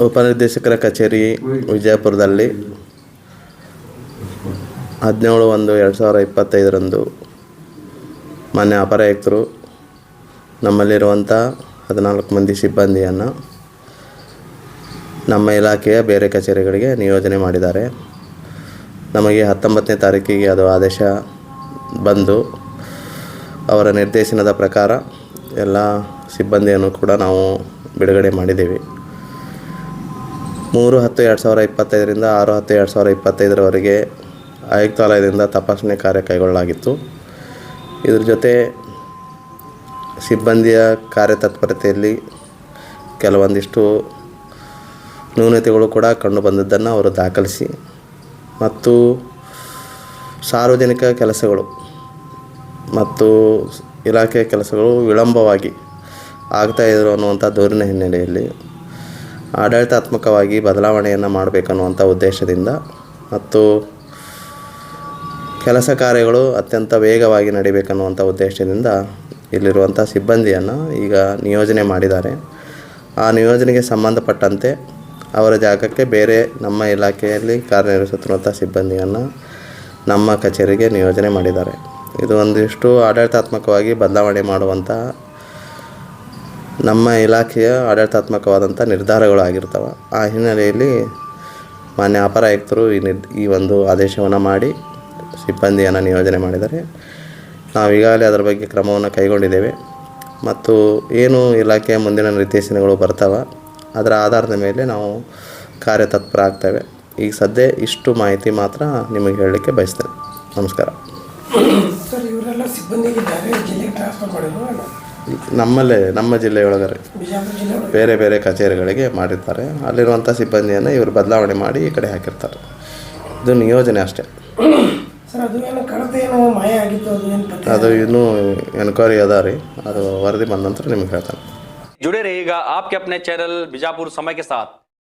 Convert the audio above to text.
ಉಪನಿರ್ದೇಶಕರ ಕಚೇರಿ ವಿಜಯಪುರದಲ್ಲಿ 17/1/2025 ಮಾನ್ಯ ಅಪರ ಆಯುಕ್ತರು ನಮ್ಮಲ್ಲಿರುವಂಥ 14 ಮಂದಿ ಸಿಬ್ಬಂದಿಯನ್ನು ನಮ್ಮ ಇಲಾಖೆಯ ಬೇರೆ ಕಚೇರಿಗಳಿಗೆ ನಿಯೋಜನೆ ಮಾಡಿದ್ದಾರೆ. ನಮಗೆ 19ನೇ ತಾರೀಕಿಗೆ ಅದು ಆದೇಶ ಬಂದು ಅವರ ನಿರ್ದೇಶನದ ಪ್ರಕಾರ ಎಲ್ಲ ಸಿಬ್ಬಂದಿಯನ್ನು ಕೂಡ ನಾವು ಬಿಡುಗಡೆ ಮಾಡಿದ್ದೀವಿ. 3/10/2025 6/10/2025 ಆಯುಕ್ತಾಲಯದಿಂದ ತಪಾಸಣೆ ಕಾರ್ಯ ಕೈಗೊಳ್ಳಲಾಗಿತ್ತು. ಇದ್ರ ಜೊತೆ ಸಿಬ್ಬಂದಿಯ ಕಾರ್ಯತತ್ಪರತೆಯಲ್ಲಿ ಕೆಲವೊಂದಿಷ್ಟು ನ್ಯೂನತೆಗಳು ಕೂಡ ಕಂಡುಬಂದದ್ದನ್ನು ಅವರು ದಾಖಲಿಸಿ ಮತ್ತು ಸಾರ್ವಜನಿಕ ಕೆಲಸಗಳು ಮತ್ತು ಇಲಾಖೆಯ ಕೆಲಸಗಳು ವಿಳಂಬವಾಗಿ ಆಗ್ತಾಯಿದ್ರು ಅನ್ನುವಂಥ ದೂರಿನ ಹಿನ್ನೆಲೆಯಲ್ಲಿ ಆಡಳಿತಾತ್ಮಕವಾಗಿ ಬದಲಾವಣೆಯನ್ನು ಮಾಡಬೇಕನ್ನುವಂಥ ಉದ್ದೇಶದಿಂದ ಮತ್ತು ಕೆಲಸ ಕಾರ್ಯಗಳು ಅತ್ಯಂತ ವೇಗವಾಗಿ ನಡಿಬೇಕನ್ನುವಂಥ ಉದ್ದೇಶದಿಂದ ಇಲ್ಲಿರುವಂಥ ಸಿಬ್ಬಂದಿಯನ್ನು ಈಗ ನಿಯೋಜನೆ ಮಾಡಿದ್ದಾರೆ. ಆ ನಿಯೋಜನೆಗೆ ಸಂಬಂಧಪಟ್ಟಂತೆ ಅವರ ಜಾಗಕ್ಕೆ ಬೇರೆ ನಮ್ಮ ಇಲಾಖೆಯಲ್ಲಿ ಕಾರ್ಯನಿರ್ವಹಿಸುತ್ತಿರುವಂಥ ಸಿಬ್ಬಂದಿಯನ್ನು ನಮ್ಮ ಕಚೇರಿಗೆ ನಿಯೋಜನೆ ಮಾಡಿದ್ದಾರೆ. ಇದು ಒಂದಿಷ್ಟು ಆಡಳಿತಾತ್ಮಕವಾಗಿ ಬದಲಾವಣೆ ಮಾಡುವಂಥ ನಮ್ಮ ಇಲಾಖೆಯ ಆಡಳಿತಾತ್ಮಕವಾದಂಥ ನಿರ್ಧಾರಗಳು ಆಗಿರ್ತವೆ. ಆ ಹಿನ್ನೆಲೆಯಲ್ಲಿ ಮಾನ್ಯ ಅಪರ ಆಯುಕ್ತರು ಈ ಒಂದು ಆದೇಶವನ್ನು ಮಾಡಿ ಸಿಬ್ಬಂದಿಯನ್ನು ನಿಯೋಜನೆ ಮಾಡಿದ್ದಾರೆ. ನಾವು ಈಗಾಗಲೇ ಅದರ ಬಗ್ಗೆ ಕ್ರಮವನ್ನು ಕೈಗೊಂಡಿದ್ದೇವೆ ಮತ್ತು ಏನು ಇಲಾಖೆಯ ಮುಂದಿನ ನಿರ್ದೇಶನಗಳು ಬರ್ತಾವೆ ಅದರ ಆಧಾರದ ಮೇಲೆ ನಾವು ಕಾರ್ಯತತ್ಪರ ಆಗ್ತೇವೆ. ಈಗ ಸದ್ಯ ಇಷ್ಟು ಮಾಹಿತಿ ಮಾತ್ರ ನಿಮಗೆ ಹೇಳಲಿಕ್ಕೆ ಬಯಸ್ತೇನೆ. ನಮಸ್ಕಾರ. ಸರ್, ಇವರೆಲ್ಲ ಸಿಬ್ಬಂದಿಗೆ ಬೇರೆ ಜಿಲ್ಲೆಗೆ ಟ್ರಾನ್ಸ್ಫರ್ ಮಾಡಿದ್ರು? ನಮ್ಮಲ್ಲೇ ನಮ್ಮ ಜಿಲ್ಲೆಯೊಳಗರೆ ಬಿಜಾಪುರ ಜಿಲ್ಲೆ ಬೇರೆ ಬೇರೆ ಕಚೇರಿಗಳಿಗೆ ಮಾಡಿರ್ತಾರೆ. ಅಲ್ಲಿರುವಂಥ ಸಿಬ್ಬಂದಿಯನ್ನು ಇವರು ಬದಲಾವಣೆ ಮಾಡಿ ಈ ಕಡೆ ಹಾಕಿರ್ತಾರೆ. ಇದು ನಿಯೋಜನೆ ಅಷ್ಟೇ. ಸರ್, ಅದು ಏನು ಕಡತ ಏನೋ ಮಾಯ ಆಗಿತ್ತು, ಅದು ಏನು ಪತ್ತೆ? ಅದು ಇನ್ನೂ ಎನ್ಕ್ವೈರಿ ಅದ ರೀ. ಅದು ವರದಿ ಬಂದ ನಂತರ ನಿಮ್ಗೆ ಹೇಳ್ತಾನೆ. जुड़े रहिएगा आपके अपने चैनल बीजापुर समय के साथ।